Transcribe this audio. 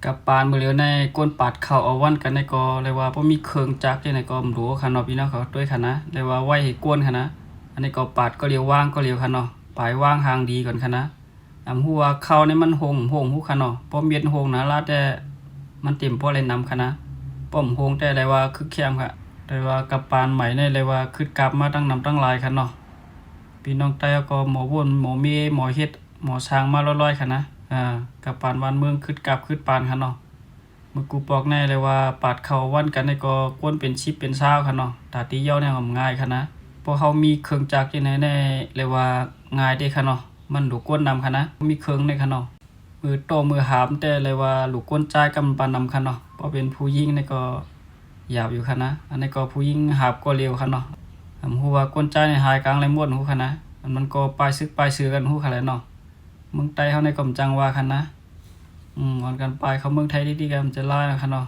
กับปานมื้อเหลียวในก้นปาดเข้าเอาวันกันในก็เลยว่าบ่มีเครื่องจักรจังได๋ก็บ่รู้ค่ะเนาะพี่น้องเขาด้วยค่ะนะเลยว่าไว้ให้กวนค่ะนะอันนี้ก็ปาดก็เลียวว่างก็เลียวค่ะเนาะปลายว่างหางดีก่อนค่ะนะหัวเข้านี่มันหงฮู้ค่ะเนาะบ่เม็ดหงนะลาแต่มันเต็มบ่เลยนำค่ะนะป้อมหงแต่เลยว่าคึกแคมค่ะเลยว่ากับปานใหม่นี่เลยว่าคึดกลับมาตั้งนำตั้งหลายค่ะเนาะพี่น้องใต้ก็หมอวนหมอเมหมอเฮ็ดหมอช้างมาร้อยๆค่ะนะกับปานวันเมืองคึดกลับคึดปานค่ะเนาะเมื่อกูบอกแน่เลยว่าปาดเข้าวันกันนี่ก็กวนเป็น10เป็น20ค่ะเนาะตาตีเหี่ยวเนี่ยง่ายค่ะนะเพราะเฮามีเครื่องจักรอยู่ในเลยว่าง่ายเด้ค่ะเนาะมันดูกวนนำค่ะนะมีเครื่องในค่ะเนาะมือโตมือหามแต่เลยว่าลูกกวนจ่ายกำปานนำค่ะเนาะเพราะเป็นผู้หญิงนี่ก็ยาวอยู่ค่ะนะอันนี้ก็ผู้หญิงหาบก็เร็วค่ะเนาะฮู้ว่ากวนจ่ายในหายกลางเลยม่วนฮู้ค่ะนะมันก็ปลายซึกปลายซื้อกันฮู้ค่ะแหละเนาะเมืองใต้เฮาในก็จังว่าค่ะนะวันกันไปเขาเมืองไทยดีๆกันมันจะลายนะคะเนาะ